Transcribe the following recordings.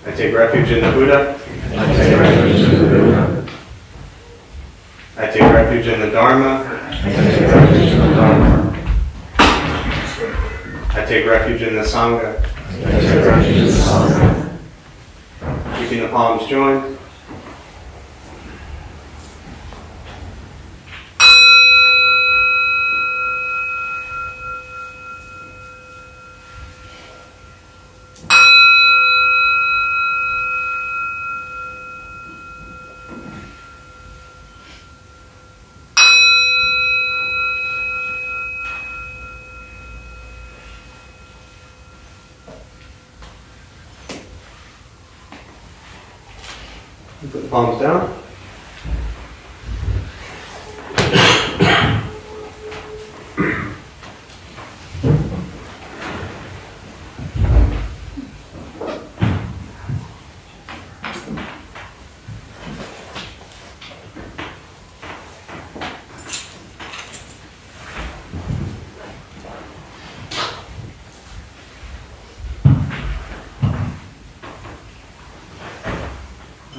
I take refuge in the Buddha. I take refuge in the Buddha. I take refuge in the Dharma. I take refuge in the Dharma. I take refuge in the Sangha. I take refuge in the Sangha. Keeping the palms joined. Put the palms down.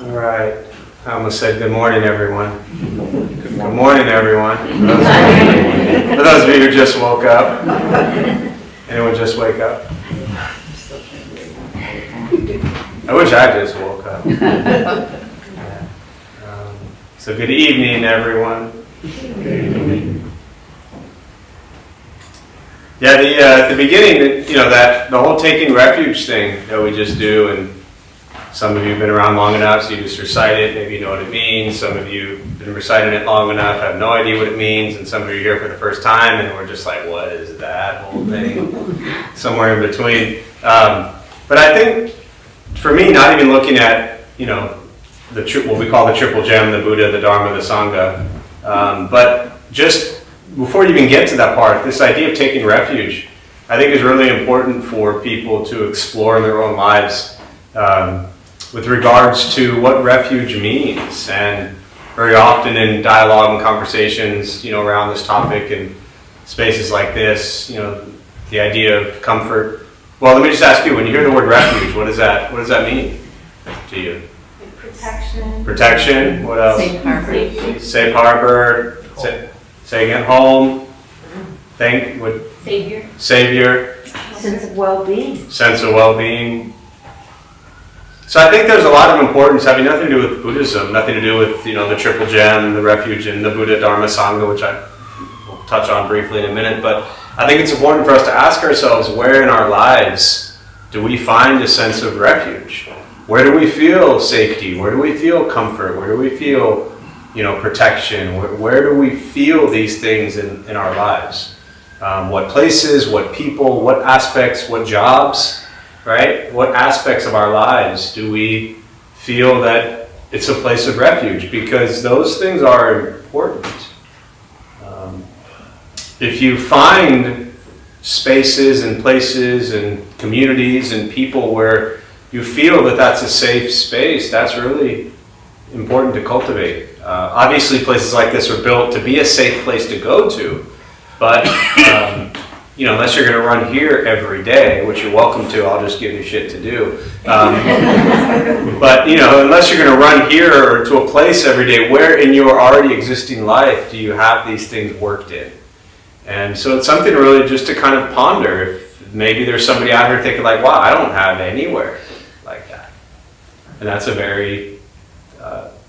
All right. I almost said good morning, everyone. Good morning, everyone. For those of you who just woke up. Anyone just wake up? I wish I just woke up. So good evening, everyone. Yeah, the beginning, that the whole taking refuge thing that we just do, and some of you have been around long enough, so you just recite it, maybe you know what it means. Some of you have been reciting it long enough, have no idea what it means, and some of you are here for the first time, and we're just like, what is that whole thing? Somewhere in between. But I think, for me, not even looking at, what we call the triple gem, the Buddha, the Dharma, the Sangha, but just before you even get to that part, this idea of taking refuge, I think is really important for people to explore in their own lives. With regards to what refuge means, and very often in dialogue and conversations, around this topic and spaces like this, the idea of comfort. Well, let me just ask you: when you hear the word refuge, what does that mean to you? Protection. Protection. What else? Safe harbor. Safe harbor. Say again. Home. Savior. Savior. Sense of well-being. Sense of well-being. So I think there's a lot of importance having nothing to do with Buddhism, nothing to do with the triple gem, the refuge in the Buddha, Dharma, Sangha, which I will touch on briefly in a minute. But I think it's important for us to ask ourselves, where in our lives do we find a sense of refuge? Where do we feel safety? Where do we feel comfort? Where do we feel protection? Where do we feel these things in our lives? What places? What people? What aspects? What jobs? Right? What aspects of our lives do we feel that it's a place of refuge? Because those things are important. If you find spaces and places and communities and people where you feel that that's a safe space, that's really important to cultivate. Obviously, places like this are built to be a safe place to go to, but unless you're going to run here every day, which you're welcome to, I'll just give you shit to do. But unless you're going to run here or to a place every day, where in your already existing life do you have these things worked in? And so it's something really just to kind of ponder. If maybe there's somebody out here thinking like, wow, I don't have anywhere like that. And that's a very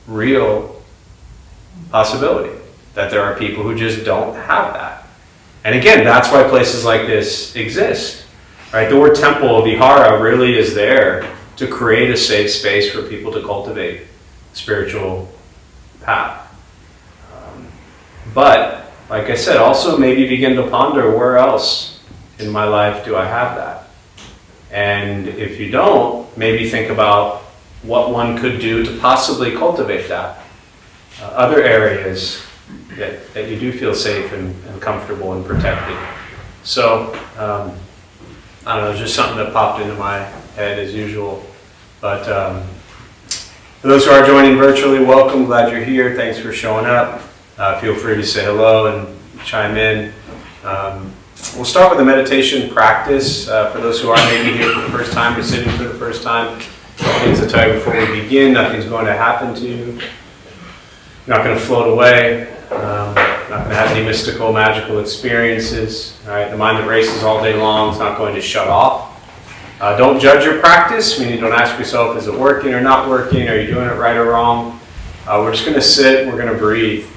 real possibility, that there are people who just don't have that. And again, that's why places like this exist, right? The word temple, vihara, really is there to create a safe space for people to cultivate spiritual path. But, like I said, also maybe begin to ponder, where else in my life do I have that? And if you don't, maybe think about what one could do to possibly cultivate that. Other areas that you do feel safe and comfortable and protected. So, I don't know, it's just something that popped into my head as usual. But for those who are joining virtually, welcome, glad you're here, thanks for showing up. Feel free to say hello and chime in. We'll start with a meditation practice for those who are maybe here for the first time or sitting for the first time. Things to tell you before we begin, nothing's going to happen to you. You're not going to float away. Not going to have any mystical, magical experiences. All right? The mind that races all day long is not going to shut off. Don't judge your practice, meaning don't ask yourself, is it working or not working? Are you doing it right or wrong? We're just going to sit, we're going to breathe.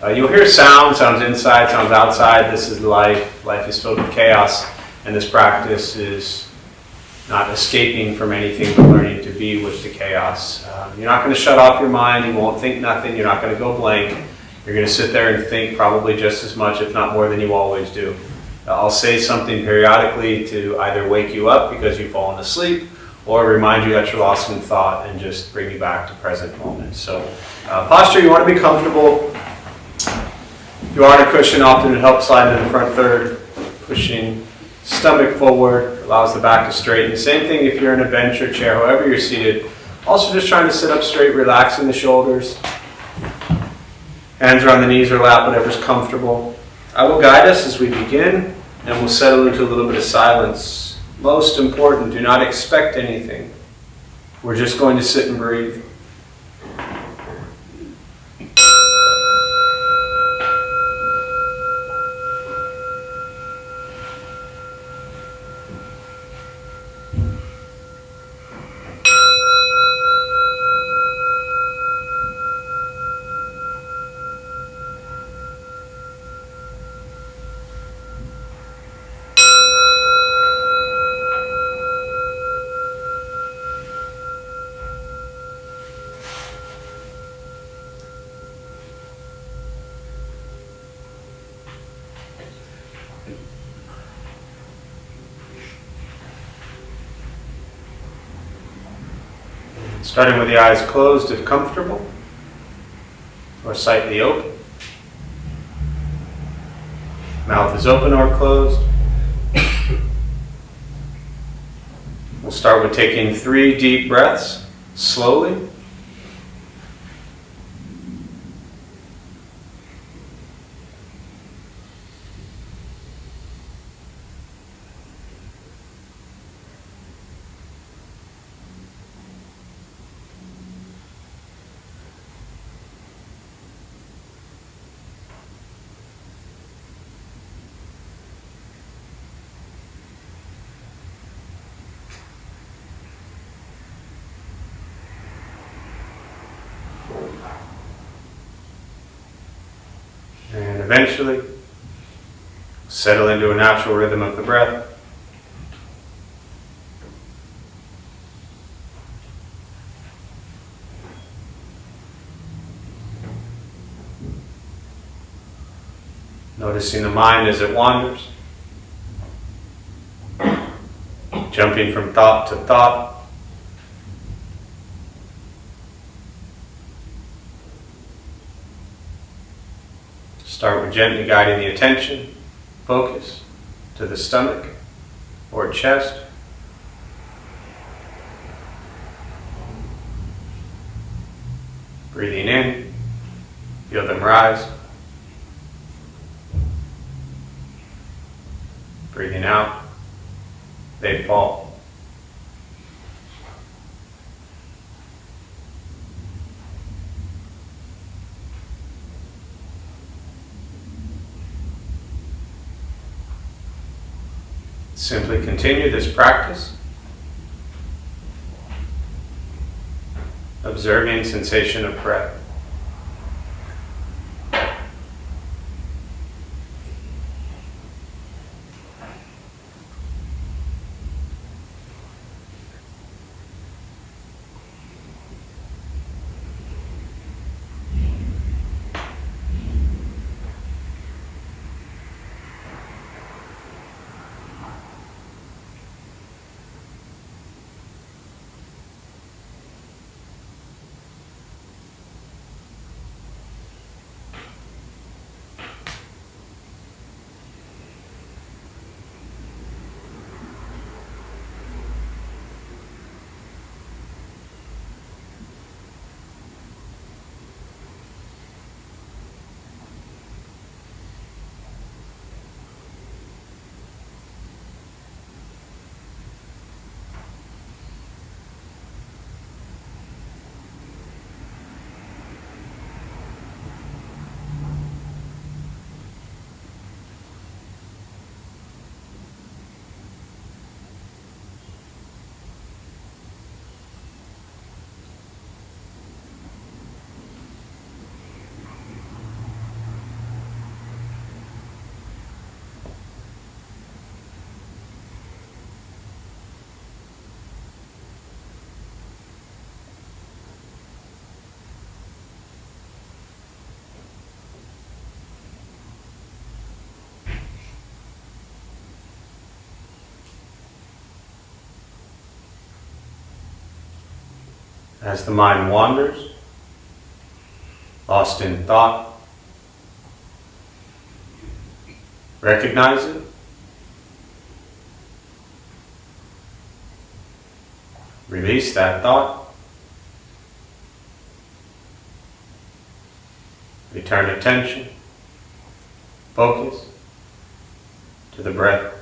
You'll hear sounds inside, sounds outside. This is life. Life is filled with chaos, and this practice is not escaping from anything, but learning to be with the chaos. You're not going to shut off your mind. You won't think nothing. You're not going to go blank. You're going to sit there and think probably just as much, if not more, than you always do. I'll say something periodically to either wake you up because you've fallen asleep, or remind you that you're lost in thought and just bring you back to present moment. So posture, you want to be comfortable. If you are on a cushion, often it helps slide into the front third, pushing stomach forward, allows the back to straighten. Same thing if you're in a bench or chair, however you're seated. Also just trying to sit up straight, relaxing the shoulders. Hands are on the knees or lap, whatever's comfortable. I will guide us as we begin, and we'll settle into a little bit of silence. Most important, do not expect anything. We're just going to sit and breathe. Starting with the eyes closed if comfortable, or slightly open. Mouth is open or closed. We'll start with taking 3 deep breaths, slowly. And eventually, settle into a natural rhythm of the breath. Noticing the mind as it wanders, jumping from thought to thought. Start with gently guiding the attention, focus, to the stomach or chest. Breathing in, feel them rise. Breathing out, they fall. Simply continue this practice, observing sensation of breath. As the mind wanders, lost in thought, recognize it. Release that thought. Return attention, focus to the breath.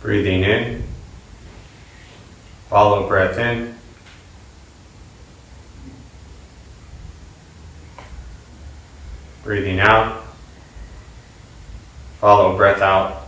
Breathing in, follow breath in. Breathing out, follow breath out.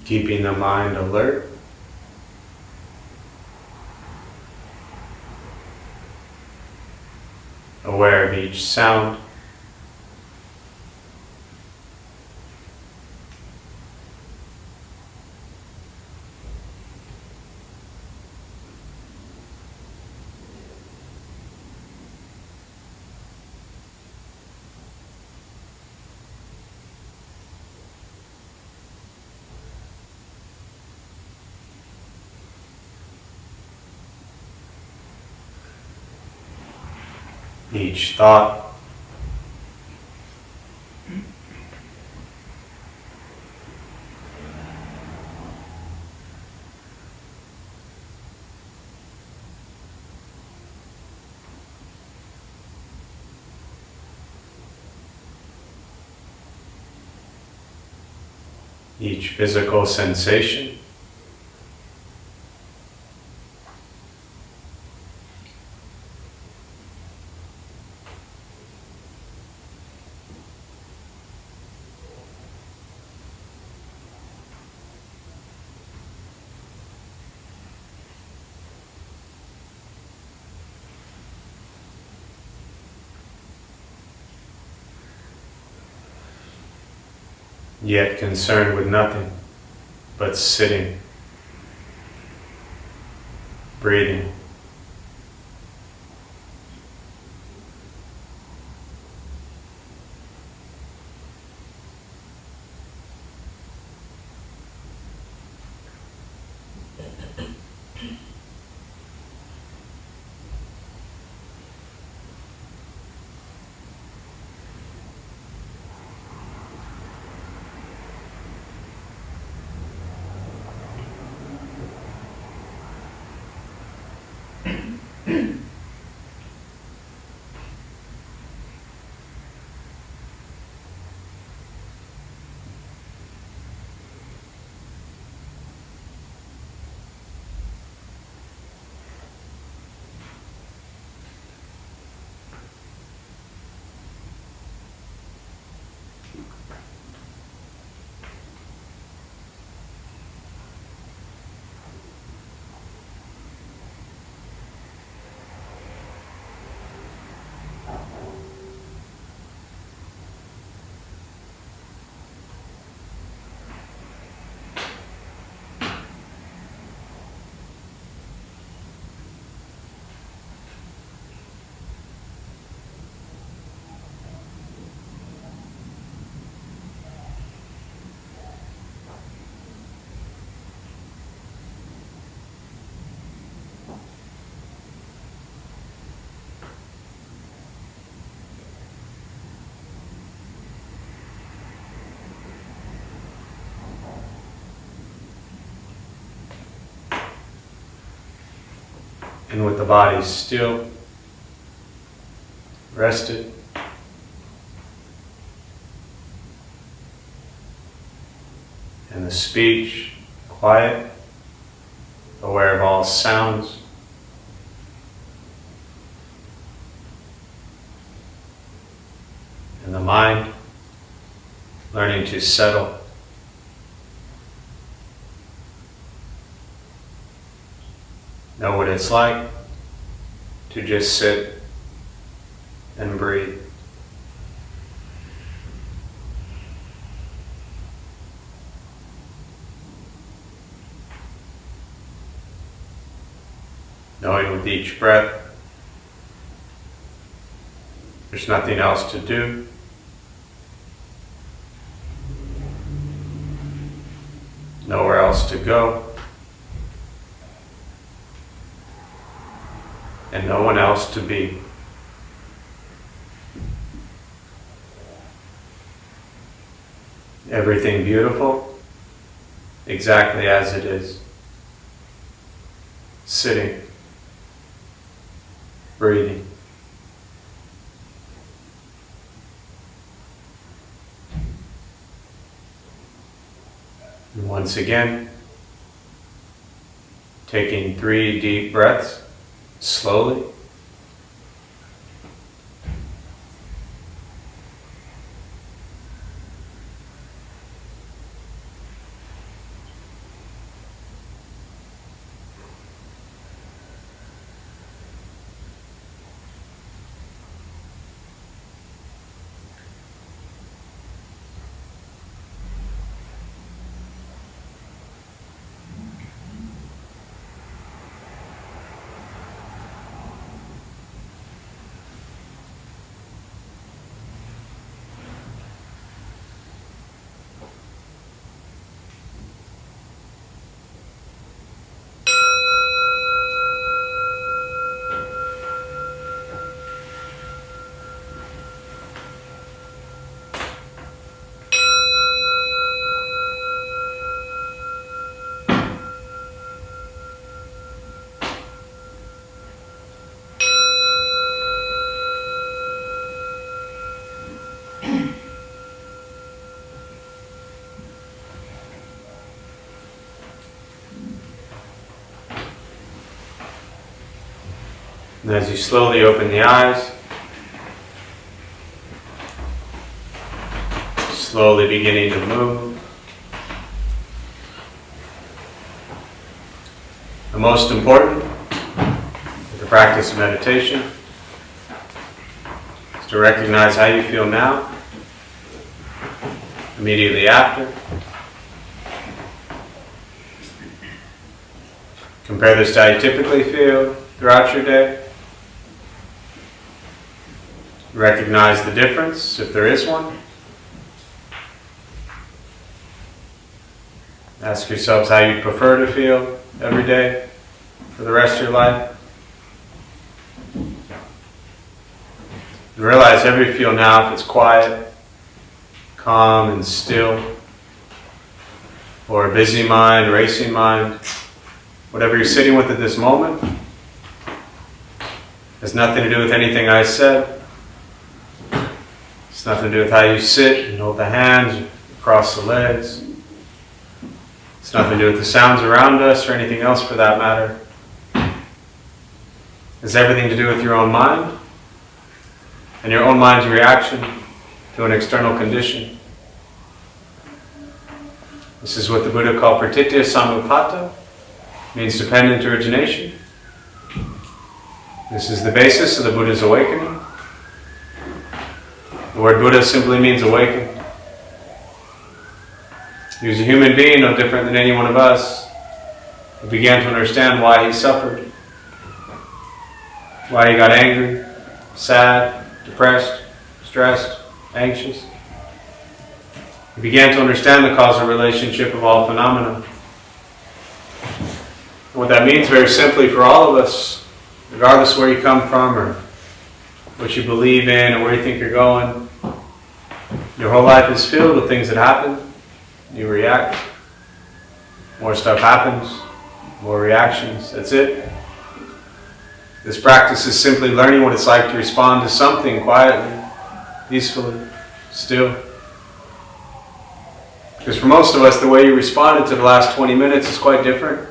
Keeping the mind alert, aware of each sound. Each thought. Each physical sensation. Yet concerned with nothing but sitting, breathing. And with the body still, rested, and the speech quiet, aware of all sounds, and the mind learning to settle. Know what it's like to just sit and breathe. Knowing with each breath, there's nothing else to do. Nowhere else to go. And no one else to be. Everything beautiful, exactly as it is. Sitting, breathing. And once again, taking 3 deep breaths. Slowly. And as you slowly open the eyes, slowly beginning to move. The most important with the practice of meditation is to recognize how you feel now, immediately after. Compare this to how you typically feel throughout your day. Recognize the difference, if there is one. Ask yourselves how you prefer to feel every day for the rest of your life. Realize however you feel now, if it's quiet, calm and still, or a busy mind, racing mind, whatever you're sitting with at this moment, has nothing to do with anything I said. It's nothing to do with how you sit and hold the hands, cross the legs. It's nothing to do with the sounds around us or anything else for that matter. It's everything to do with your own mind and your own mind's reaction to an external condition. This is what the Buddha called pratitya samuppada, means dependent origination. This is the basis of the Buddha's awakening. The word Buddha simply means awakened. He was a human being, no different than any one of us. He began to understand why he suffered, why he got angry, sad, depressed, stressed, anxious. He began to understand the causal relationship of all phenomena. And what that means very simply for all of us, regardless of where you come from or what you believe in or where you think you're going, your whole life is filled with things that happen. You react. More stuff happens. More reactions. That's it. This practice is simply learning what it's like to respond to something quietly, peacefully, still. Because for most of us, the way you responded to the last 20 minutes is quite different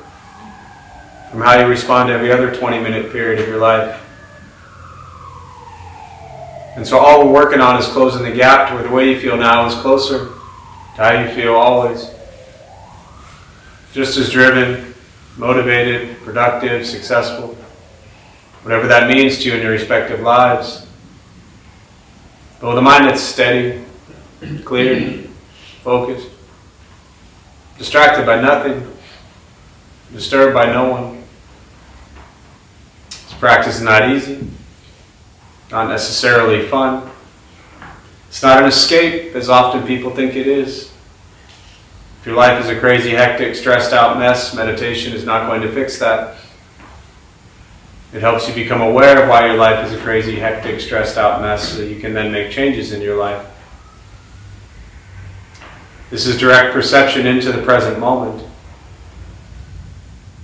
from how you respond to every other 20-minute period of your life. And so all we're working on is closing the gap to where the way you feel now is closer to how you feel always. Just as driven, motivated, productive, successful, whatever that means to you in your respective lives. But with a mind that's steady, clear, focused, distracted by nothing, disturbed by no one. This practice is not easy, not necessarily fun. It's not an escape, as often people think it is. If your life is a crazy, hectic, stressed out mess, meditation is not going to fix that. It helps you become aware of why your life is a crazy, hectic, stressed out mess so that you can then make changes in your life. This is direct perception into the present moment.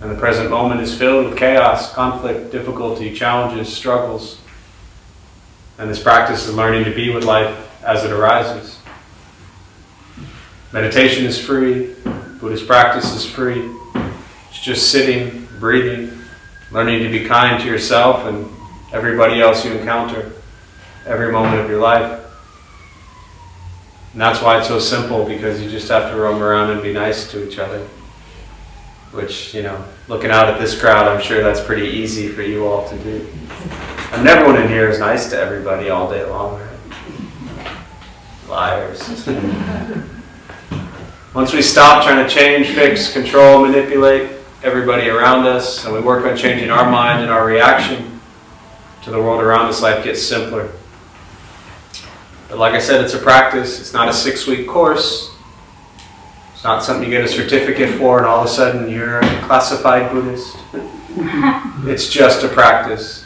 And the present moment is filled with chaos, conflict, difficulty, challenges, struggles. And this practice is learning to be with life as it arises. Meditation is free. Buddhist practice is free. It's just sitting, breathing, learning to be kind to yourself and everybody else you encounter every moment of your life. And that's why it's so simple, because you just have to roam around and be nice to each other. Which, looking out at this crowd, I'm sure that's pretty easy for you all to do. And everyone in here is nice to everybody all day long, right? Liars. Once we stop trying to change, fix, control, manipulate everybody around us, and we work on changing our mind and our reaction to the world around us, life gets simpler. But like I said, it's a practice. It's not a 6-week course. It's not something you get a certificate for and all of a sudden you're a classified Buddhist. It's just a practice.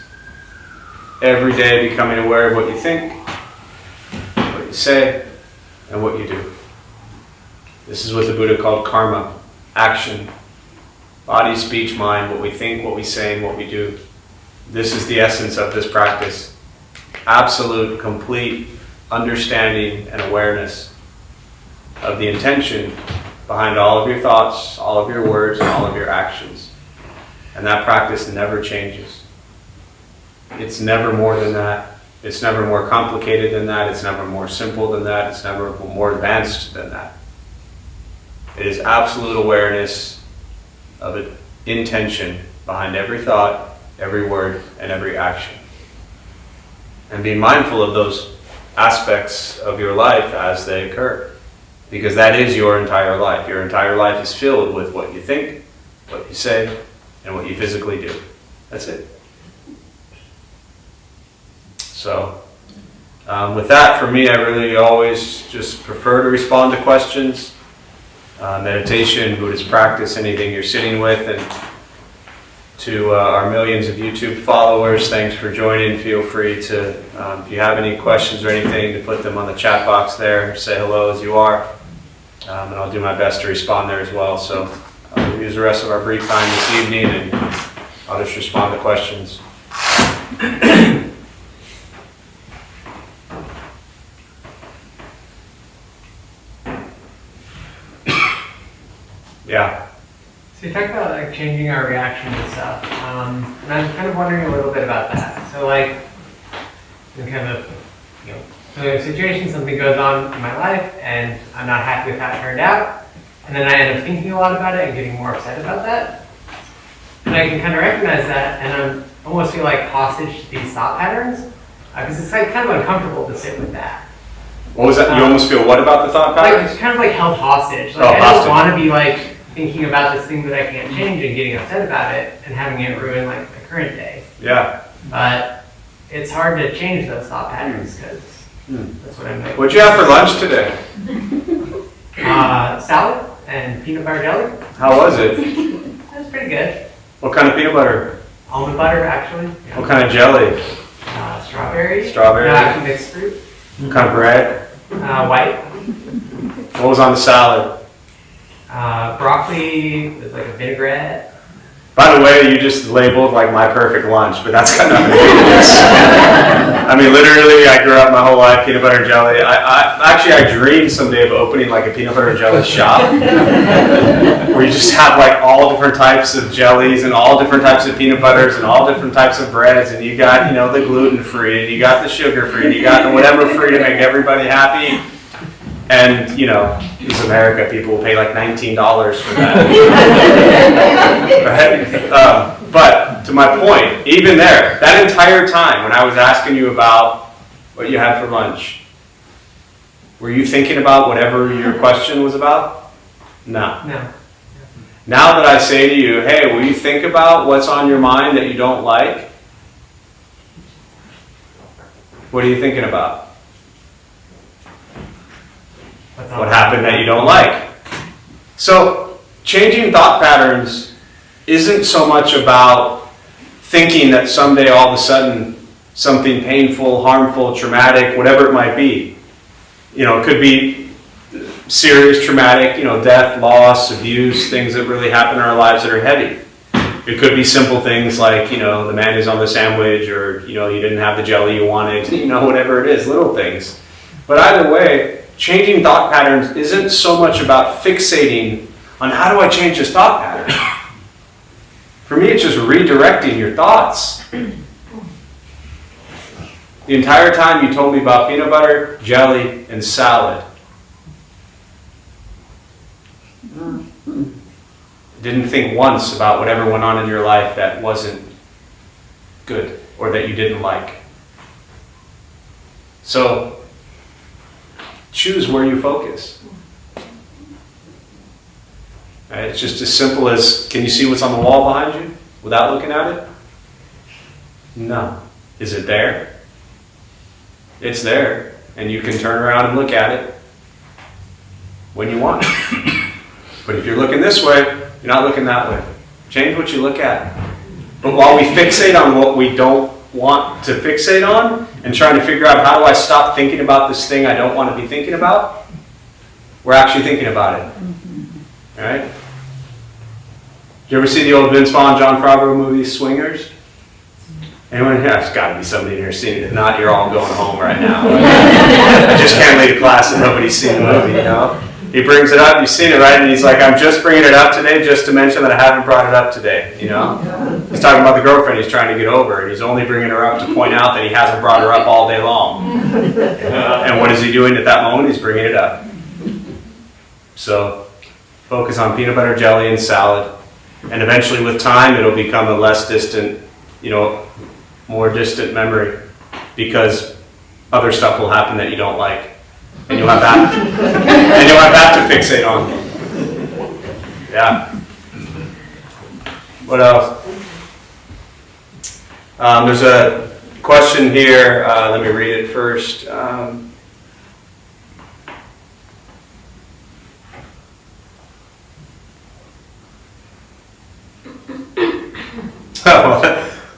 Every day becoming aware of what you think, what you say, and what you do. This is what the Buddha called karma, action. Body, speech, mind, what we think, what we say, and what we do. This is the essence of this practice. Absolute, complete understanding and awareness of the intention behind all of your thoughts, all of your words, and all of your actions. And that practice never changes. It's never more than that. It's never more complicated than that. It's never more simple than that. It's never more advanced than that. It is absolute awareness of an intention behind every thought, every word, and every action. And be mindful of those aspects of your life as they occur. Because that is your entire life. Your entire life is filled with what you think, what you say, and what you physically do. That's it. So, with that, for me, I really always just prefer to respond to questions. Meditation, Buddhist practice, anything you're sitting with. And to our millions of YouTube followers, thanks for joining. Feel free to, if you have any questions or anything, to put them on the chat box there. Say hello as you are. And I'll do my best to respond there as well. So I'll use the rest of our brief time this evening, and I'll just respond to questions. Yeah. So you talked about like changing our reaction to stuff, and I'm kind of wondering a little bit about that. So like, so in a situation, something goes on in my life, and I'm not happy with how it turned out, and then I end up thinking a lot about it and getting more upset about that. And I can kind of recognize that, and I almost feel like hostage to these thought patterns, because it's like kind of uncomfortable to sit with that. What was that? You almost feel what about the thought Like patterns? it's kind of like held hostage. Like I don't want to be like thinking about this thing that I can't change and getting upset about it and having it ruin like the current day. Yeah. But it's hard to change those thought patterns because that's what I'm doing. What'd you have for lunch today? Salad and peanut butter jelly. How was it? That was pretty good. What kind of peanut butter? Almond butter, actually. Yeah. What kind of jelly? Strawberry. Strawberry. No, actually mixed fruit. What kind of bread? White. What was on the salad? Broccoli with like a vinaigrette. By the way, you just labeled like my perfect lunch, but that's got nothing to do with this. I mean, literally, I grew up my whole life peanut butter and jelly. I dreamed someday of opening like a peanut butter and jelly shop, where you just have like all different types of jellies and all different types of peanut butters and all different types of breads, and you got, you know, the gluten free, and you got the sugar free, and you got the whatever free to make everybody happy. And, you know, this is America, people will pay like $19 for that. Right? But to my point, even there, that entire time when I was asking you about what you had for lunch, were you thinking about whatever your question was about? No. No. Now that I say to you, hey, will you think about what's on your mind that you don't like? What are you thinking about? What happened that you don't like? So, changing thought patterns isn't so much about thinking that someday all of a sudden something painful, harmful, traumatic, whatever it might be. You know, it could be serious, traumatic, you know, death, loss, abuse, things that really happen in our lives that are heavy. It could be simple things like, you know, the mayonnaise on the sandwich, or, you know, you didn't have the jelly you wanted, you know, whatever it is, little things. But either way, changing thought patterns isn't so much about fixating on how do I change this thought pattern. For me, it's just redirecting your thoughts. The entire time you told me about peanut butter, jelly, and salad. Didn't think once about whatever went on in your life that wasn't good or that you didn't like. So, choose where you focus. Right? It's just as simple as, can you see what's on the wall behind you without looking at it? No. Is it there? It's there, and you can turn around and look at it when you want. But if you're looking this way, you're not looking that way. Change what you look at. But while we fixate on what we don't want to fixate on, and trying to figure out how do I stop thinking about this thing I don't want to be thinking about, we're actually thinking about it. All right? Did you ever see the old Vince Vaughn, John Favreau movie, Swingers? Anyone? Yeah, there's got to be somebody in here seen it. If not, you're all going home right now. I just can't lead a class and nobody's seen the movie, you know? He brings it up, you've seen it, right? And he's like, I'm just bringing it up today just to mention that I haven't brought it up today, you know? He's talking about the girlfriend he's trying to get over, and he's only bringing her up to point out that he hasn't brought her up all day long. And what is he doing at that moment? He's bringing it up. So, focus on peanut butter jelly and salad, and eventually with time it'll become a less distant, you know, more distant memory, because other stuff will happen that you don't like. And you'll have that, and you'll have that to fixate on. Yeah. What else? There's a question here. Let me read it first. Well,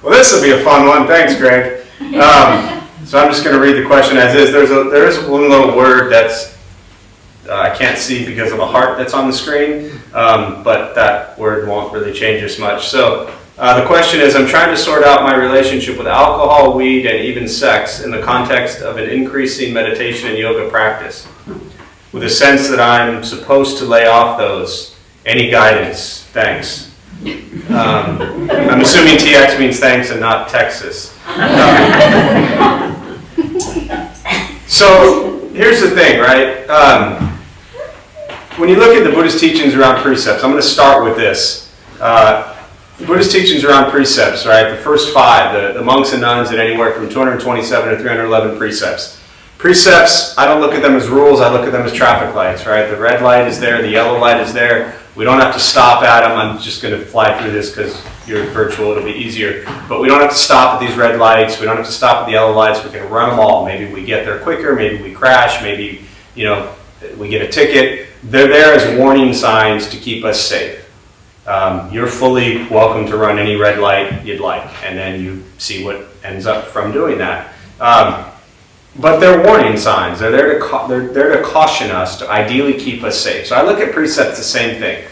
this will be a fun one. Thanks, Greg. So I'm just going to read the question as is. There is one little word that's I can't see because of a heart that's on the screen, but that word won't really change as much. So the question is, I'm trying to sort out my relationship with alcohol, weed, and even sex in the context of an increasing meditation and yoga practice, with a sense that I'm supposed to lay off those. Any guidance? Thanks. I'm assuming TX means thanks and not Texas. So here's the thing, right? When you look at the Buddhist teachings around precepts, I'm going to start with this. Buddhist teachings around precepts, right? The first five, the monks and nuns at anywhere from 227 to 311 precepts. Precepts, I don't look at them as rules, I look at them as traffic lights, right? The red light is there, the yellow light is there. We don't have to stop at them. I'm just going to fly through this because you're virtual, it'll be easier. But we don't have to stop at these red lights. We don't have to stop at the yellow lights. We can run them all. Maybe we get there quicker. Maybe we crash. Maybe, you know, we get a ticket. They're there as warning signs to keep us safe. You're fully welcome to run any red light you'd like, and then you see what ends up from doing that. But they're warning signs. They're there to caution us, to ideally keep us safe. So I look at precepts the same thing.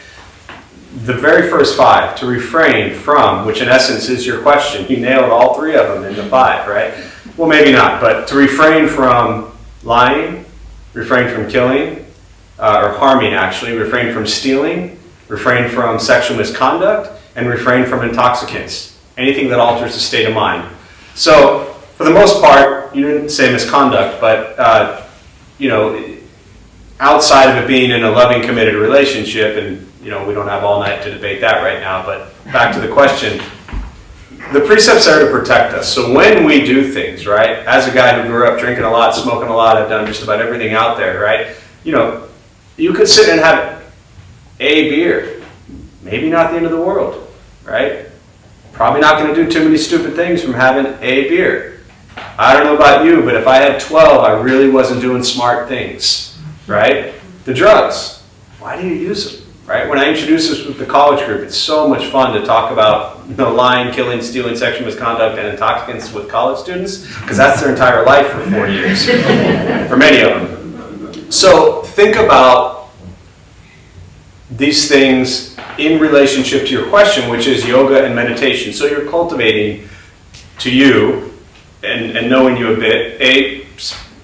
The very first five, to refrain from, which in essence is your question. You nailed all three of them in the five, right? Well, maybe not, but to refrain from lying, refrain from killing, or harming actually, refrain from stealing, refrain from sexual misconduct, and refrain from intoxicants. Anything that alters the state of mind. So, for the most part, you didn't say misconduct, but, you know, outside of it being in a loving, committed relationship, and, you know, we don't have all night to debate that right now, but back to the question, the precepts are to protect us. So when we do things, right, as a guy who grew up drinking a lot, smoking a lot, I've done just about everything out there, right, you know, you could sit and have a beer. Maybe not the end of the world, right? Probably not going to do too many stupid things from having a beer. I don't know about you, but if I had 12, I really wasn't doing smart things, right? The drugs, why do you use them, right? When I introduce this with the college group, it's so much fun to talk about, you know, lying, killing, stealing, sexual misconduct, and intoxicants with college students, because that's their entire life for 4 years, for many of them. So think about these things in relationship to your question, which is yoga and meditation. So you're cultivating to you, and knowing you a bit, a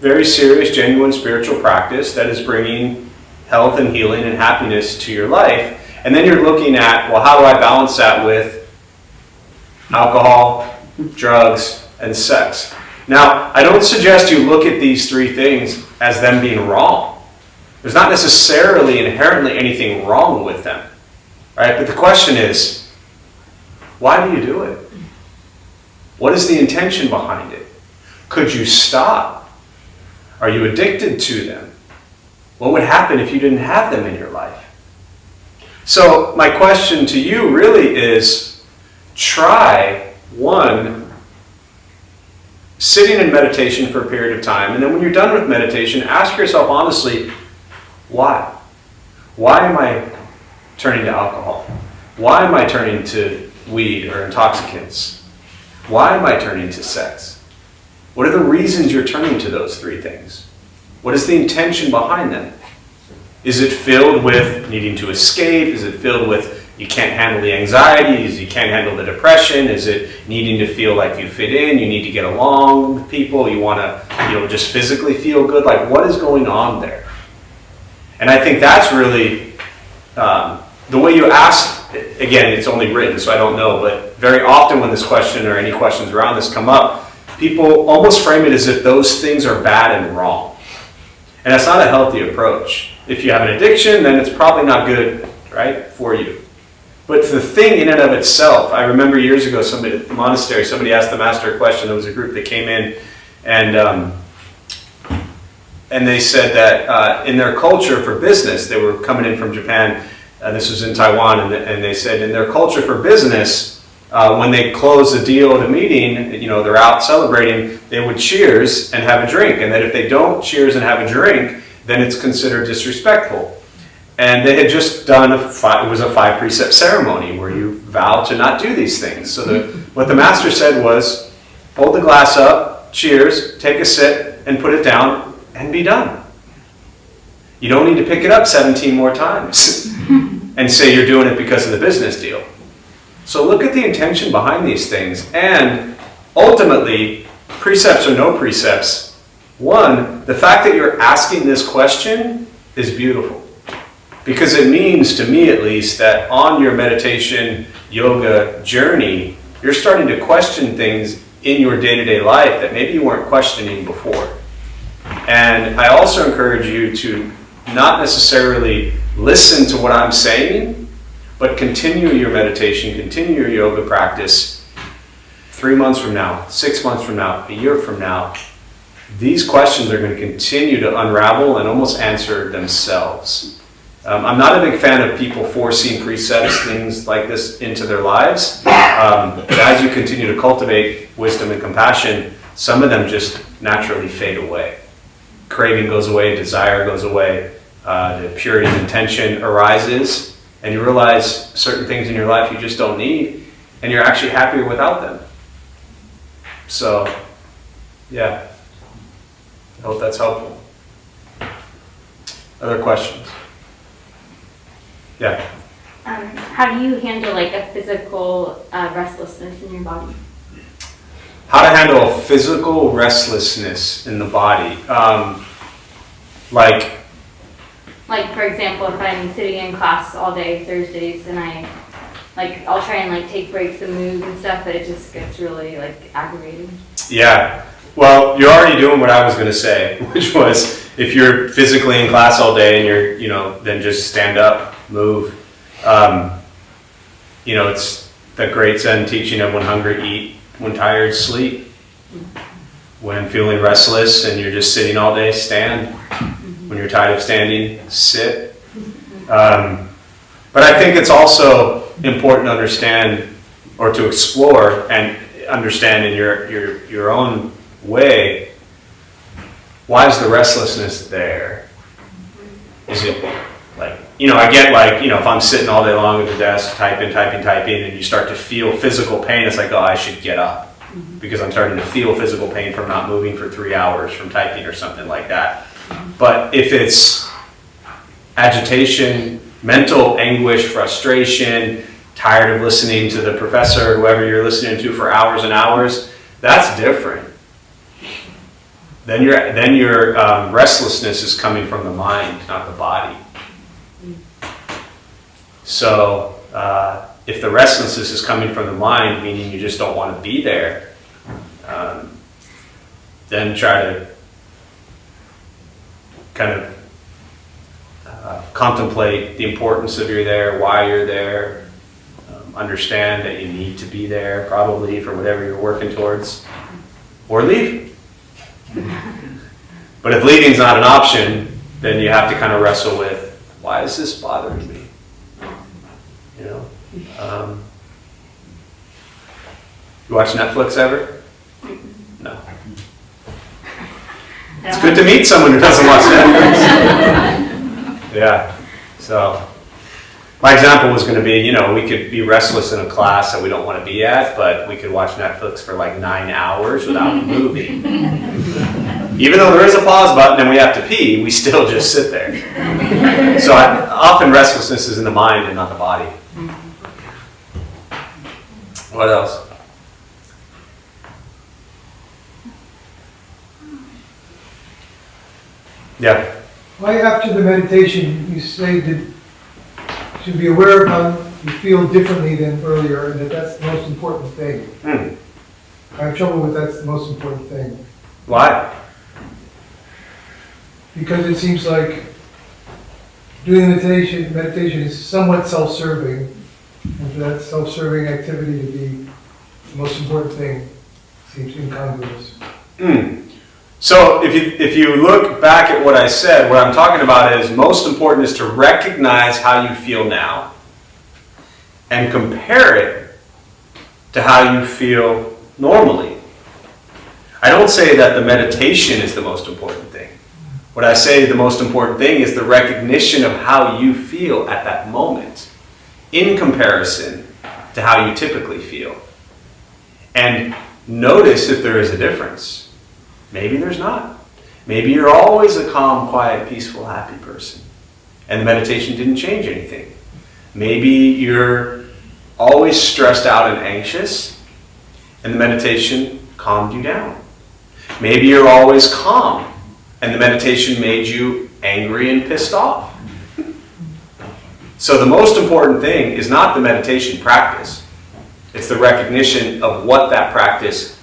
very serious, genuine spiritual practice that is bringing health and healing and happiness to your life. And then you're looking at, well, how do I balance that with alcohol, drugs, and sex? Now, I don't suggest you look at these three things as them being wrong. There's not necessarily inherently anything wrong with them, right? But the question is, why do you do it? What is the intention behind it? Could you stop? Are you addicted to them? What would happen if you didn't have them in your life? So my question to you really is, try, one, sitting in meditation for a period of time, and then when you're done with meditation, ask yourself honestly, why? Why am I turning to alcohol? Why am I turning to weed or intoxicants? Why am I turning to sex? What are the reasons you're turning to those three things? What is the intention behind them? Is it filled with needing to escape? Is it filled with you can't handle the anxieties, you can't handle the depression? Is it needing to feel like you fit in, you need to get along with people, you want to, just physically feel good? Like, what is going on there? And I think that's really, the way you ask, again, it's only written, so I don't know, but very often when this question or any questions around this come up, people almost frame it as if those things are bad and wrong. And that's not a healthy approach. If you have an addiction, then it's probably not good, right, for you. But the thing in and of itself, I remember years ago, somebody at the monastery, somebody asked the master a question. There was a group that came in, and they said that in their culture for business, they were coming in from Japan, this was in Taiwan, and they said in their culture for business, when they close a deal at a meeting, you know, they're out celebrating, they would cheers and have a drink. And that if they don't cheers and have a drink, then it's considered disrespectful. And they had just done it was a 5 precept ceremony where you vow to not do these things. So what the master said was, hold the glass up, cheers, take a sip, and put it down, and be done. You don't need to pick it up 17 more times and say you're doing it because of the business deal. So look at the intention behind these things. And ultimately, precepts or no precepts, one, the fact that you're asking this question is beautiful. Because it means, to me at least, that on your meditation, yoga journey, you're starting to question things in your day-to-day life that maybe you weren't questioning before. And I also encourage you to not necessarily listen to what I'm saying, but continue your meditation, continue your yoga practice 3 months from now, 6 months from now, a year from now. These questions are going to continue to unravel and almost answer themselves. I'm not a big fan of people forcing precepts, things like this into their lives. But as you continue to cultivate wisdom and compassion, some of them just naturally fade away. Craving goes away, desire goes away, the purity of intention arises, and you realize certain things in your life you just don't need, and you're actually happier without them. So, yeah. I hope that's helpful. Other questions? Yeah. How do you handle like a physical restlessness in your body? How to handle physical restlessness in the body. Like, for example, if I'm sitting in class all day Thursdays and I'll try and take breaks and move and stuff, but it just gets really aggravating. yeah. Well, you're already doing what I was going to say, which was if you're physically in class all day and you're, then just stand up, move. It's the great Zen teaching of when hungry, eat, when tired, sleep. When feeling restless and you're just sitting all day, stand. When you're tired of standing, sit. But I think it's also important to understand or to explore and understand in your own way, why is the restlessness there? Is it I get if I'm sitting all day long at the desk, typing, and you start to feel physical pain, it's like, oh, I should get up because I'm starting to feel physical pain from not moving for 3 hours from typing or something like that. But if it's agitation, mental anguish, frustration, tired of listening to the professor, whoever you're listening to for hours and hours, that's different. Then your restlessness is coming from the mind, not the body. So if the restlessness is coming from the mind, meaning you just don't want to be there, then try to kind of contemplate the importance of you're there, why you're there, understand that you need to be there probably for whatever you're working towards, or leave. But if leaving's not an option, then you have to kind of wrestle with, why is this bothering me? You watch Netflix ever? No. It's good to meet someone who doesn't watch Netflix. Yeah. So my example was going to be, we could be restless in a class that we don't want to be at, but we could watch Netflix for 9 hours without moving. Even though there is a pause button and we have to pee, we still just sit there. So often restlessness is in the mind and not the body. What else? Yeah. Why after the meditation you say that you should be aware of how you feel differently than earlier and that that's the most important thing? I have trouble with that's the most important thing. Why? Because it seems like doing meditation is somewhat self-serving, and for that self-serving activity to be the most important thing seems incongruous. So if you look back at what I said, what I'm talking about is most important is to recognize how you feel now and compare it to how you feel normally. I don't say that the meditation is the most important thing. What I say the most important thing is the recognition of how you feel at that moment in comparison to how you typically feel. And notice if there is a difference. Maybe there's not. Maybe you're always a calm, quiet, peaceful, happy person. And the meditation didn't change anything. Maybe you're always stressed out and anxious, and the meditation calmed you down. Maybe you're always calm, and the meditation made you angry and pissed off. So the most important thing is not the meditation practice. It's the recognition of what that practice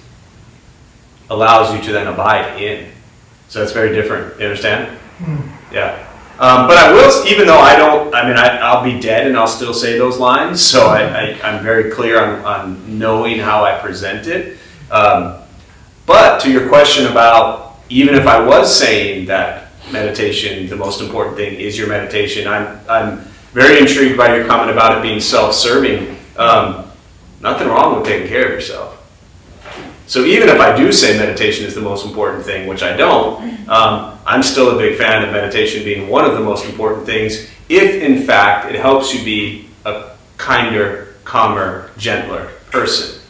allows you to then abide in. So it's very different. You understand? Yeah. But I will, even though I'll be dead and I'll still say those lines, so I'm very clear on knowing how I present it. But to your question about, even if I was saying that meditation, the most important thing is your meditation, I'm very intrigued by your comment about it being self-serving. Nothing wrong with taking care of yourself. So even if I do say meditation is the most important thing, which I don't, I'm still a big fan of meditation being one of the most important things, if in fact it helps you be a kinder, calmer, gentler person.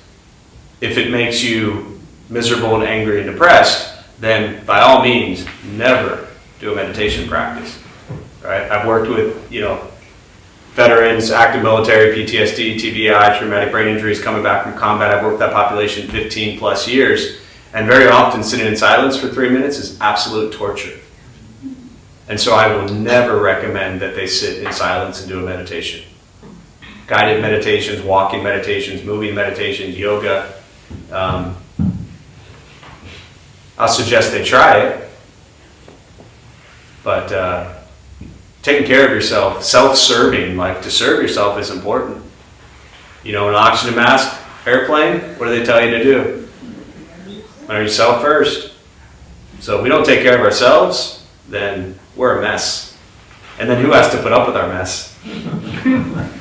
If it makes you miserable and angry and depressed, then by all means, never do a meditation practice. Right? I've worked with, veterans, active military, PTSD, TBI, traumatic brain injuries coming back from combat. I've worked that population 15 plus years, and very often sitting in silence for 3 minutes is absolute torture. And so I will never recommend that they sit in silence and do a meditation. Guided meditations, walking meditations, moving meditations, yoga. I'll suggest they try it, but taking care of yourself, self-serving, like to serve yourself is important. An oxygen mask, airplane, what do they tell you to do? Honor yourself first. So if we don't take care of ourselves, then we're a mess. And then who has to put up with our mess?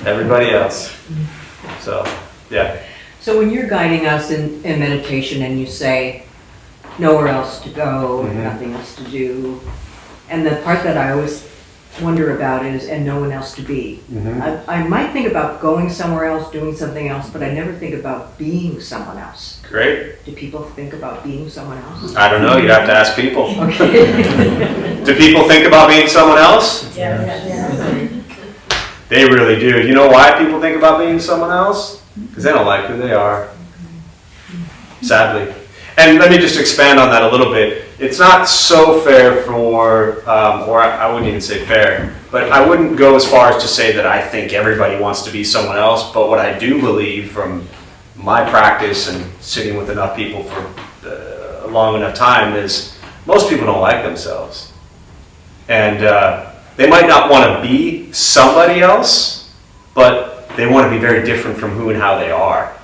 Everybody else. So, yeah. So when you're guiding us in meditation and you say, nowhere else to go, nothing else to do, and the part that I always wonder about is, and no one else to be. I might think about going somewhere else, doing something else, but I never think about being someone else. Great. Do people think about being someone else? I don't know, you have to ask people. Okay. Do people think about being someone else? Yeah. They really do. You know why people think about being someone else? Because they don't like who they are. Sadly. And let me just expand on that a little bit. It's not so fair or I wouldn't even say fair, but I wouldn't go as far as to say that I think everybody wants to be someone else. But what I do believe from my practice and sitting with enough people for a long enough time is most people don't like themselves. And they might not want to be somebody else, but they want to be very different from who and how they are.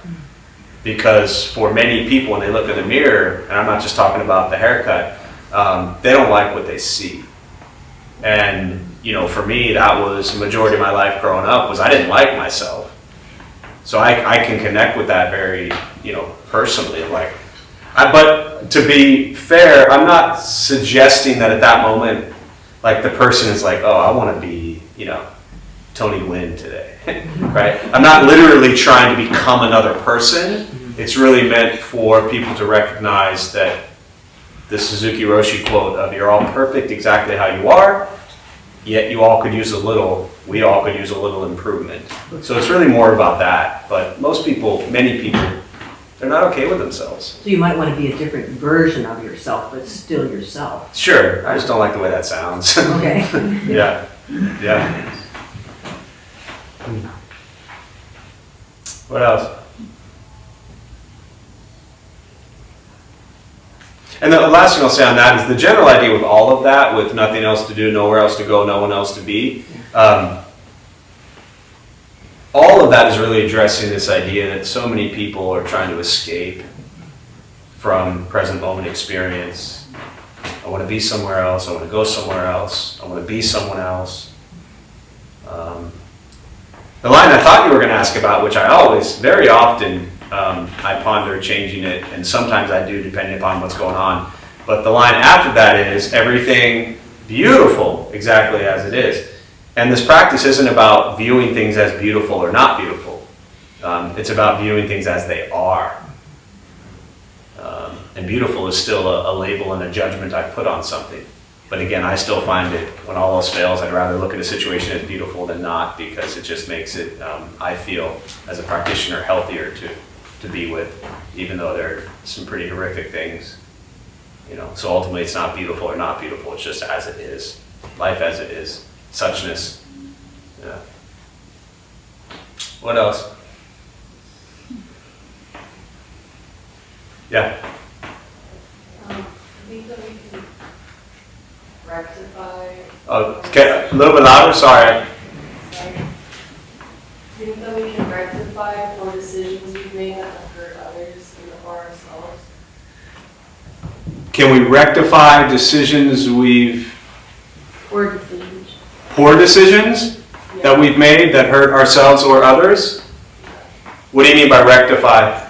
Because for many people, when they look in the mirror, and I'm not just talking about the haircut, they don't like what they see. And, for me, that was the majority of my life growing up, was I didn't like myself. So I can connect with that very, personally. But to be fair, I'm not suggesting that at that moment, the person is like, oh, I want to be, Tony Gwynn today. Right? I'm not literally trying to become another person. It's really meant for people to recognize that the Suzuki Roshi quote of you're all perfect exactly how you are, yet we all could use a little improvement. So it's really more about that. But many people, they're not okay with themselves. So you might want to be a different version of yourself, but still yourself. Sure, I just don't like the way that sounds. Okay. Yeah, yeah. What else? And the last thing I'll say on that is the general idea with all of that, with nothing else to do, nowhere else to go, no one else to be, all of that is really addressing this idea that so many people are trying to escape from present moment experience. I want to be somewhere else, I want to go somewhere else, I want to be someone else. The line I thought you were going to ask about, which I always, very often, I ponder changing it, and sometimes I do depending upon what's going on. But the line after that is everything beautiful exactly as it is. And this practice isn't about viewing things as beautiful or not beautiful. It's about viewing things as they are. And beautiful is still a label and a judgment I put on something. But again, I still find it, when all else fails, I'd rather look at a situation as beautiful than not, because it just makes it, I feel, as a practitioner, healthier to be with, even though there are some pretty horrific things. So ultimately it's not beautiful or not beautiful, it's just as it is. Life as it is. Suchness. Yeah. What else? Yeah. I think that we can rectify. Okay, a little bit louder, sorry. Sorry. I think that we can rectify poor decisions we've made that have hurt others and or ourselves. Can we rectify decisions Poor decisions. that we've made that hurt ourselves or others? What do you mean by rectify?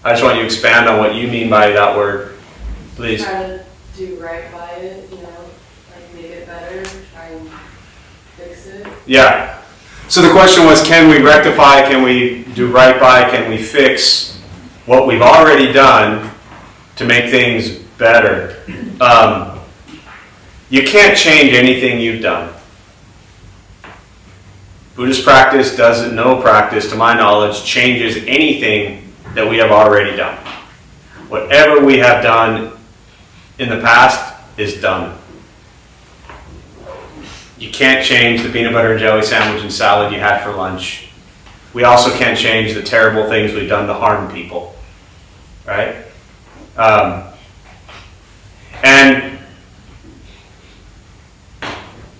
I just want you to expand on what you mean by that word, please. Try to do right by it, like make it better, try and fix it. Yeah. So the question was, can we rectify, can we do right by, can we fix what we've already done to make things better? You can't change anything you've done. Buddhist practice doesn't, no practice, to my knowledge, changes anything that we have already done. Whatever we have done in the past is done. You can't change the peanut butter and jelly sandwich and salad you had for lunch. We also can't change the terrible things we've done to harm people. Right? And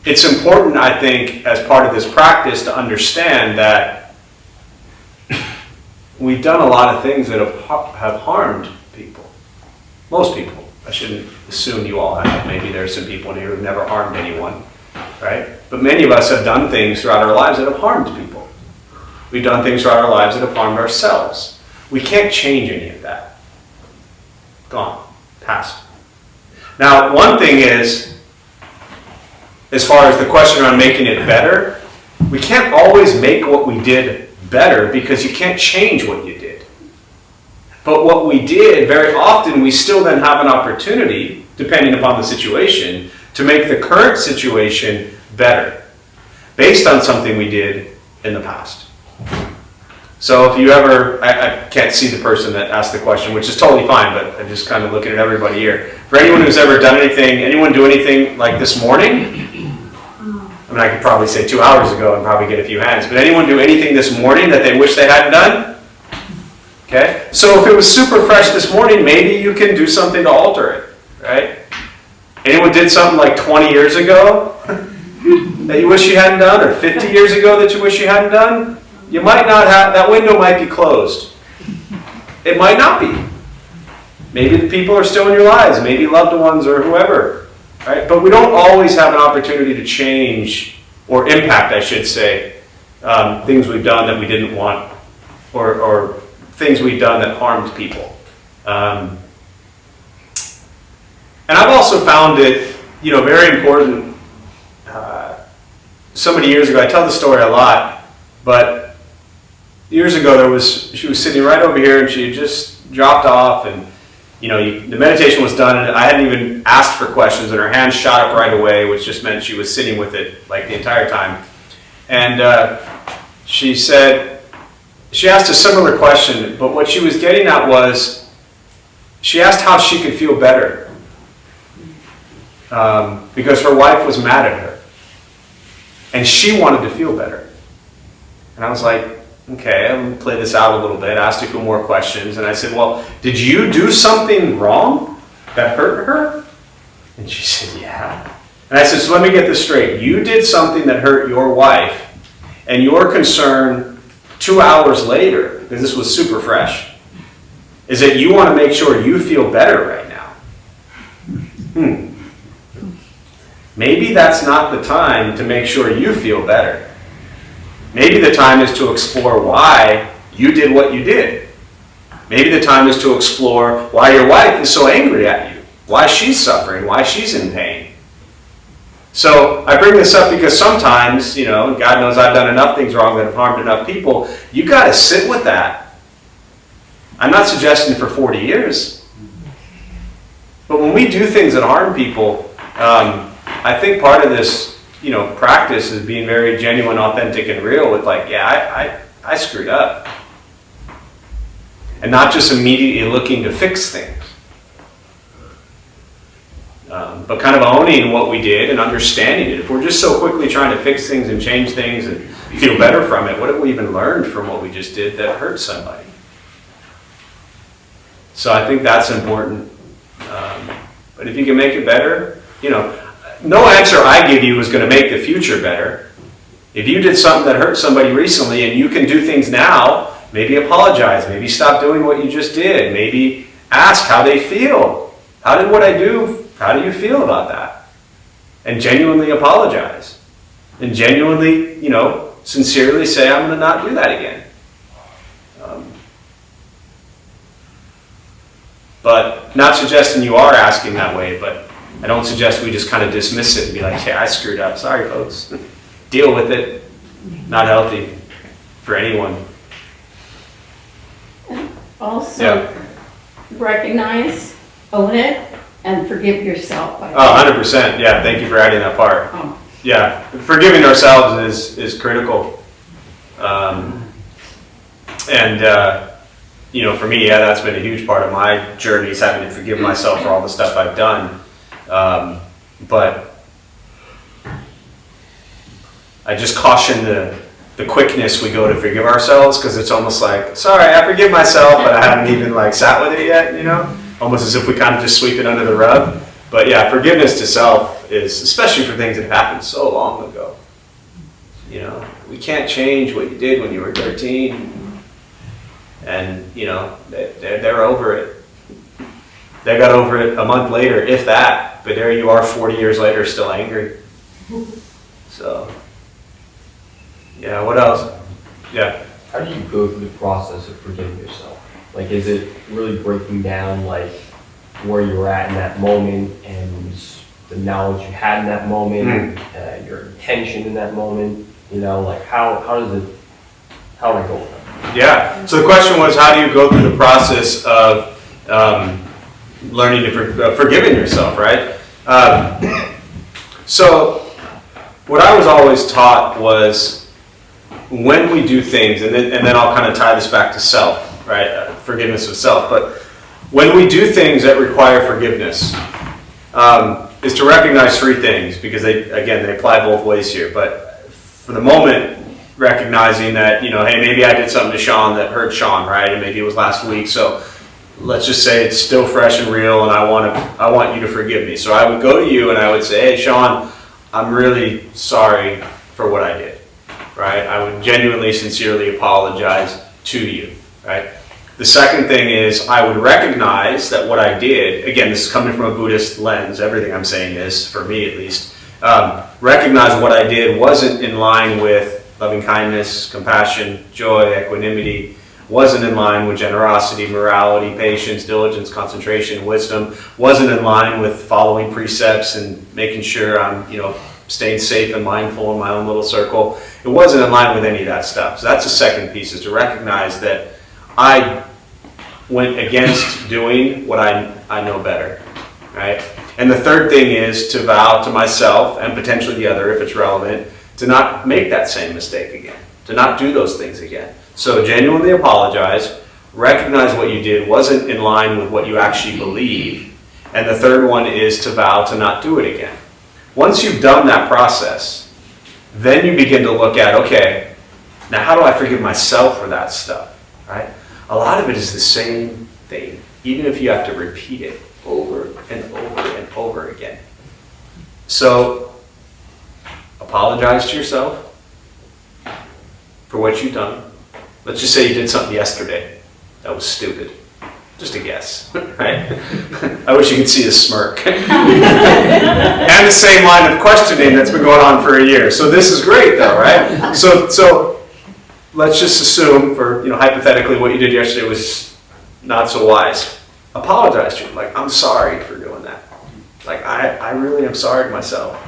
it's important, I think, as part of this practice to understand that we've done a lot of things that have harmed people. Most people. I shouldn't assume you all have. Maybe there's some people in here who've never harmed anyone, right? But many of us have done things throughout our lives that have harmed people. We've done things throughout our lives that have harmed ourselves. We can't change any of that. Gone. Past. Now, one thing is, as far as the question around making it better, we can't always make what we did better because you can't change what you did. But what we did, very often we still then have an opportunity, depending upon the situation, to make the current situation better, based on something we did in the past. So if you ever, I can't see the person that asked the question, which is totally fine, but I'm just kind of looking at everybody here. For anyone who's ever done anything, anyone do anything like this morning? I mean, I could probably say 2 hours ago and probably get a few hands, but anyone do anything this morning that they wish they hadn't done? Okay? So if it was super fresh this morning, maybe you can do something to alter it, right? Anyone did something like 20 years ago that you wish you hadn't done, or 50 years ago that you wish you hadn't done? You might not have, that window might be closed. It might not be. Maybe the people are still in your lives, maybe loved ones or whoever. Right? But we don't always have an opportunity to change, or impact, I should say, things we've done that we didn't want, or things we've done that harmed people. And I've also found it, very important. So many years ago, I tell the story a lot, but years ago she was sitting right over here and she had just dropped off, and the meditation was done, and I hadn't even asked for questions, and her hand shot up right away, which just meant she was sitting with it like the entire time. And she said, she asked a similar question, but what she was getting at was, she asked how she could feel better. Because her wife was mad at her. And she wanted to feel better. And I was like, okay, I'm going to play this out a little bit, asked a few more questions, and I said, well, did you do something wrong that hurt her? And she said, yeah. And I said, so let me get this straight. You did something that hurt your wife, and your concern 2 hours later, because this was super fresh, is that you want to make sure you feel better right now. Maybe that's not the time to make sure you feel better. Maybe the time is to explore why you did what you did. Maybe the time is to explore why your wife is so angry at you, why she's suffering, why she's in pain. So I bring this up because sometimes, God knows I've done enough things wrong that have harmed enough people. You got to sit with that. I'm not suggesting for 40 years. But when we do things that harm people, I think part of this, practice is being very genuine, authentic, and real with I screwed up. And not just immediately looking to fix things. But kind of owning what we did and understanding it. If we're just so quickly trying to fix things and change things and feel better from it, what have we even learned from what we just did that hurt somebody? So I think that's important. But if you can make it better, no answer I give you is going to make the future better. If you did something that hurt somebody recently and you can do things now, maybe apologize, maybe stop doing what you just did, maybe ask how they feel. How did what I do, how do you feel about that? And genuinely apologize. And genuinely, sincerely say, I'm going to not do that again. But not suggesting you are asking that way, but I don't suggest we just kind of dismiss it and be like, I screwed up. Sorry, folks. Deal with it. Not healthy for anyone. Also, recognize, own it, and forgive yourself. 100%. Yeah, thank you for adding that part. Yeah, forgiving ourselves is critical. For me, that's been a huge part of my journey, is having to forgive myself for all the stuff I've done. But I just caution the quickness we go to forgive ourselves, because it's almost like, sorry, I forgive myself, but I haven't even sat with it yet, almost as if we kind of just sweep it under the rug. But yeah, forgiveness to self is, especially for things that happened so long ago. We can't change what you did when you were 13. And, they're over it. They got over it a month later, if that. But there you are 40 years later, still angry. So, yeah, what else? Yeah. How do you go through the process of forgiving yourself? Is it really breaking down, where you were at in that moment and the knowledge you had in that moment, your intention in that moment? How do I go with that? Yeah. So the question was, how do you go through the process of learning to forgiving yourself, right? So what I was always taught was, when we do things, and then I'll kind of tie this back to self, right? Forgiveness of self. But when we do things that require forgiveness, is to recognize three things, because they apply both ways here. But for the moment, recognizing that, hey, maybe I did something to Sean that hurt Sean, right? And maybe it was last week. So let's just say it's still fresh and real, and I want you to forgive me. So I would go to you and I would say, hey, Sean, I'm really sorry for what I did, right? I would genuinely, sincerely apologize to you, right? The second thing is, I would recognize that what I did, again, this is coming from a Buddhist lens, everything I'm saying is, for me at least, recognize what I did wasn't in line with loving kindness, compassion, joy, equanimity, wasn't in line with generosity, morality, patience, diligence, concentration, wisdom, wasn't in line with following precepts and making sure I'm, staying safe and mindful in my own little circle. It wasn't in line with any of that stuff. So that's the second piece, is to recognize that I went against doing what I know better, right? And the third thing is to vow to myself, and potentially the other if it's relevant, to not make that same mistake again, to not do those things again. So genuinely apologize, recognize what you did wasn't in line with what you actually believe, and the third one is to vow to not do it again. Once you've done that process, then you begin to look at, okay, now how do I forgive myself for that stuff, right? A lot of it is the same thing, even if you have to repeat it over and over and over again. So, apologize to yourself for what you've done. Let's just say you did something yesterday that was stupid. Just a guess, right? I wish you could see his smirk. And the same line of questioning that's been going on for a year. So this is great though, right? So let's just assume for, hypothetically what you did yesterday was not so wise. Apologize to him. Like, I'm sorry for doing that. Like, I really am sorry to myself.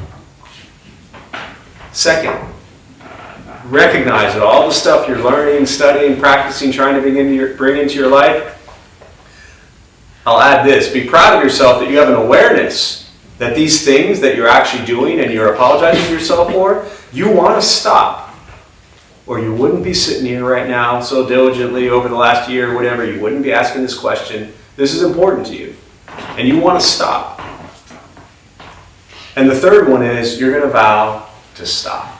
Second, recognize that all the stuff you're learning, studying, practicing, trying to bring into your life, I'll add this. Be proud of yourself that you have an awareness that these things that you're actually doing and you're apologizing to yourself for, you want to stop. Or you wouldn't be sitting here right now so diligently over the last year or whatever. You wouldn't be asking this question. This is important to you. And you want to stop. And the third one is you're going to vow to stop.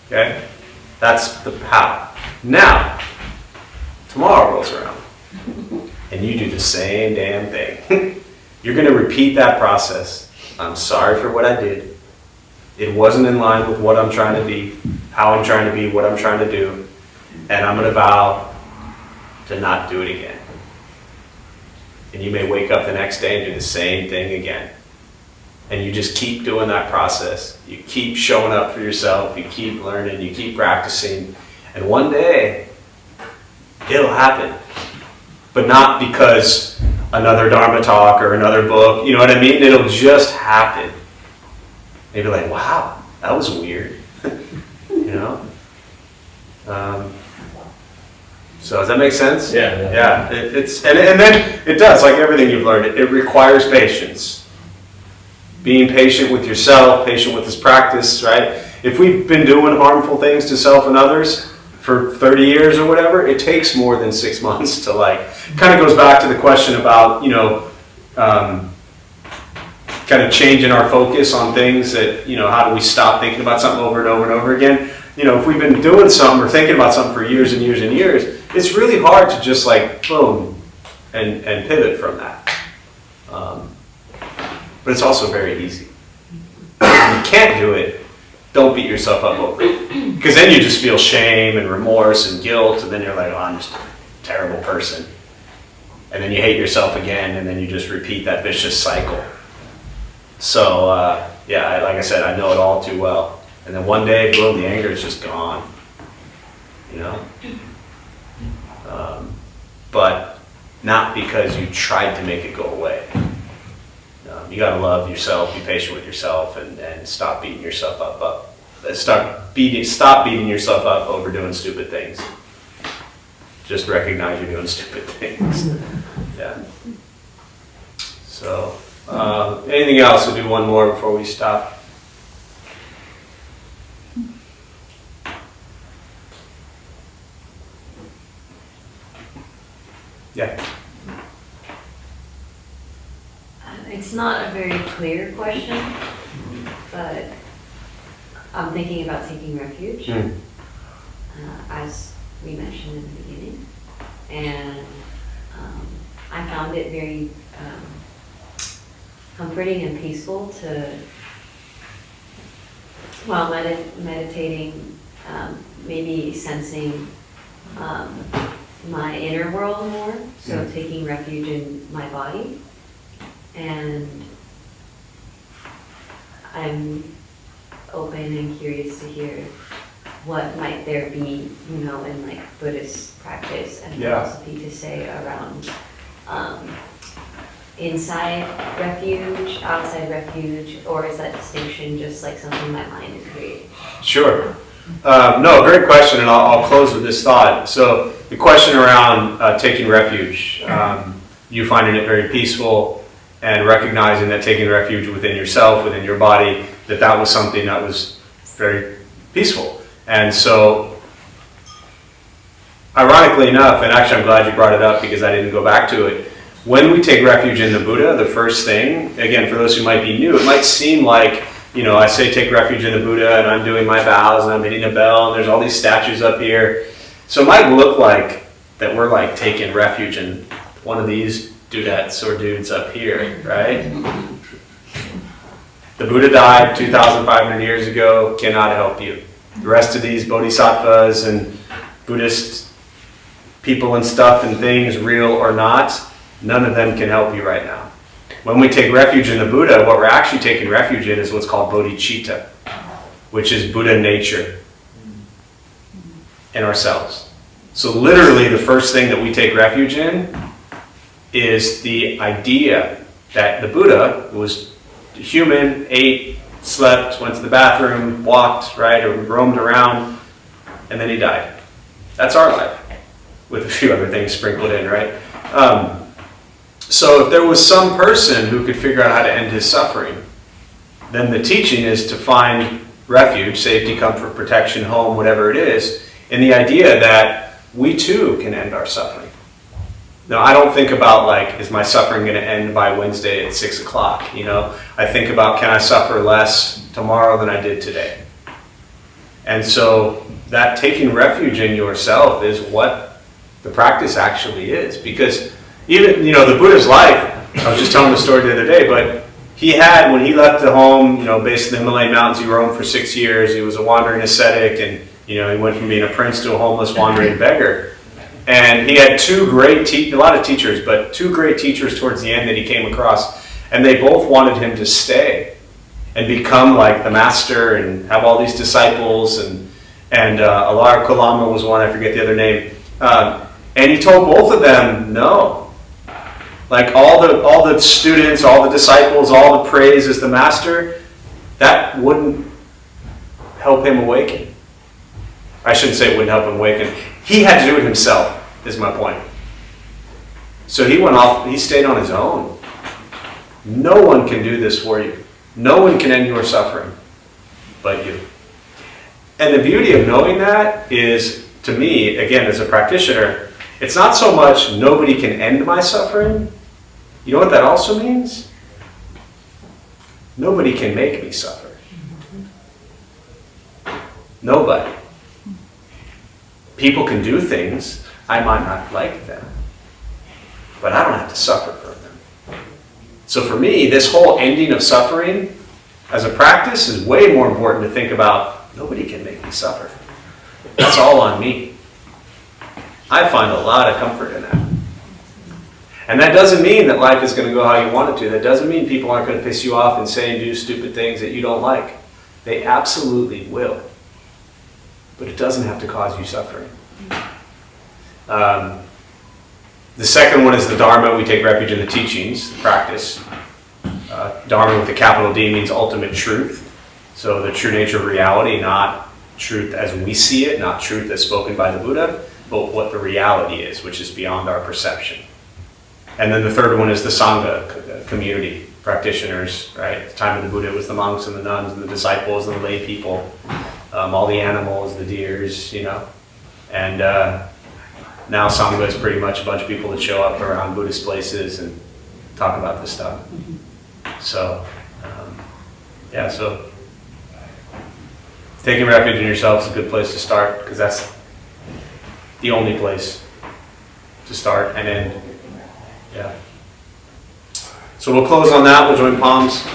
Okay? That's the how. Now, tomorrow rolls around. And you do the same damn thing. You're going to repeat that process. I'm sorry for what I did. It wasn't in line with what I'm trying to be, how I'm trying to be, what I'm trying to do. And I'm going to vow to not do it again. And you may wake up the next day and do the same thing again. And you just keep doing that process. You keep showing up for yourself. You keep learning. You keep practicing. And one day, it'll happen. But not because another Dharma talk or another book, you know what I mean? It'll just happen. Maybe like, wow, that was weird. So does that make sense? Yeah. Yeah. And then it does, like everything you've learned, it requires patience. Being patient with yourself, patient with this practice, right? If we've been doing harmful things to self and others for 30 years or whatever, it takes more than 6 months to kind of goes back to the question about, kind of changing our focus on things that, how do we stop thinking about something over and over and over again? If we've been doing something or thinking about something for years and years and years, it's really hard to just boom, and pivot from that. But it's also very easy. If you can't do it, don't beat yourself up over it. Because then you just feel shame and remorse and guilt, and then you're like, oh, I'm just a terrible person. And then you hate yourself again, and then you just repeat that vicious cycle. So, like I said, I know it all too well. And then one day, boom, the anger is just gone. But not because you tried to make it go away. You got to love yourself, be patient with yourself, and stop beating yourself up. Stop beating yourself up over doing stupid things. Just recognize you're doing stupid things. Yeah. So, anything else? We'll do one more before we stop. Yeah. It's not a very clear question, but I'm thinking about taking refuge, as we mentioned in the beginning. And I found it very comforting and peaceful to, while meditating, maybe sensing my inner world more, so taking refuge in my body. And I'm open and curious to hear what might there be, in Buddhist practice and philosophy to say around inside refuge, outside refuge, or is that distinction just something my mind is creating? Sure. No, great question, and I'll close with this thought. So the question around taking refuge, you finding it very peaceful, and recognizing that taking refuge within yourself, within your body, that was something that was very peaceful. And so ironically enough, and actually I'm glad you brought it up because I didn't go back to it, when we take refuge in the Buddha, the first thing, again, for those who might be new, it might seem like, I say take refuge in the Buddha and I'm doing my vows and I'm hitting a bell and there's all these statues up here. So it might look like that we're like taking refuge in one of these dudettes or dudes up here, right? The Buddha died 2,500 years ago, cannot help you. The rest of these bodhisattvas and Buddhist people and stuff and things, real or not, none of them can help you right now. When we take refuge in the Buddha, what we're actually taking refuge in is what's called bodhicitta, which is Buddha nature in ourselves. So literally the first thing that we take refuge in is the idea that the Buddha was human, ate, slept, went to the bathroom, walked, right, or roamed around, and then he died. That's our life, with a few other things sprinkled in, right? So if there was some person who could figure out how to end his suffering, then the teaching is to find refuge, safety, comfort, protection, home, whatever it is, in the idea that we too can end our suffering. Now, I don't think about like, is my suffering going to end by Wednesday at 6 o'clock? I think about, can I suffer less tomorrow than I did today? And so that taking refuge in yourself is what the practice actually is. Because even, the Buddha's life, I was just telling the story the other day, but he had, when he left the home, based in the Himalayan mountains, he roamed for 6 years. He was a wandering ascetic, and, he went from being a prince to a homeless wandering beggar. And he had a lot of teachers, but two great teachers towards the end that he came across. And they both wanted him to stay and become like the master and have all these disciples. And Alar Kalama was one, I forget the other name. And he told both of them, no. Like all the students, all the disciples, all the praise as the master, that wouldn't help him awaken. I shouldn't say it wouldn't help him awaken. He had to do it himself, is my point. So he went off, he stayed on his own. No one can do this for you. No one can end your suffering but you. And the beauty of knowing that is, to me, again, as a practitioner, it's not so much nobody can end my suffering. You know what that also means? Nobody can make me suffer. Nobody. People can do things, I might not like them, but I don't have to suffer from them. So for me, this whole ending of suffering as a practice is way more important to think about, nobody can make me suffer. That's all on me. I find a lot of comfort in that. And that doesn't mean that life is going to go how you want it to. That doesn't mean people aren't going to piss you off and say and do stupid things that you don't like. They absolutely will. But it doesn't have to cause you suffering. The second one is the Dharma. We take refuge in the teachings, the practice. Dharma with a capital D means ultimate truth. So the true nature of reality, not truth as we see it, not truth as spoken by the Buddha, but what the reality is, which is beyond our perception. And then the third one is the Sangha, community, practitioners, right? At the time of the Buddha, it was the monks and the nuns and the disciples and the lay people, all the animals, the deers, And now Sangha is pretty much a bunch of people that show up around Buddhist places and talk about this stuff. So, so taking refuge in yourself is a good place to start, because that's the only place to start and end. Yeah. So we'll close on that. We'll join palms.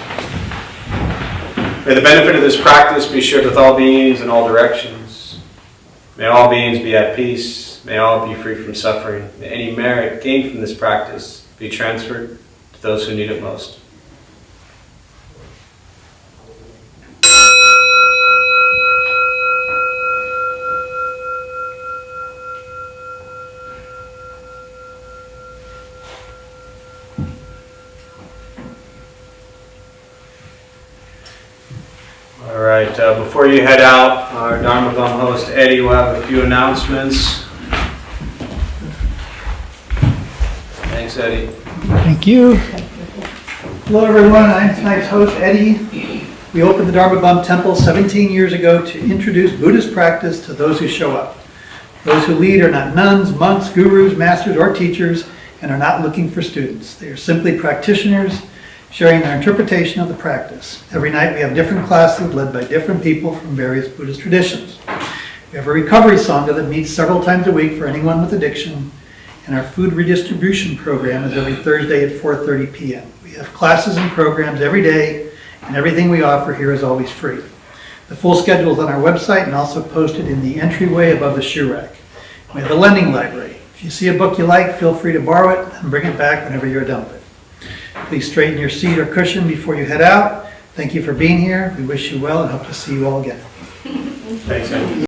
May the benefit of this practice be shared with all beings in all directions. May all beings be at peace. May all be free from suffering. May any merit gained from this practice be transferred to those who need it most. All right, before you head out, our Dharma Bum host, Eddie, will have a few announcements. Thanks, Eddie. Thank you. Hello, everyone. I'm tonight's host, Eddie. We opened the Dharma Bum Temple 17 years ago to introduce Buddhist practice to those who show up. Those who lead are not nuns, monks, gurus, masters, or teachers, and are not looking for students. They are simply practitioners sharing their interpretation of the practice. Every night we have different classes led by different people from various Buddhist traditions. We have a recovery sangha that meets several times a week for anyone with addiction, and our food redistribution program is every Thursday at 4:30 p.m. We have classes and programs every day, and everything we offer here is always free. The full schedule is on our website and also posted in the entryway above the shoe rack. We have a lending library. If you see a book you like, feel free to borrow it and bring it back whenever you're done with it. Please straighten your seat or cushion before you head out. Thank you for being here. We wish you well and hope to see you all again. Thanks, Ed.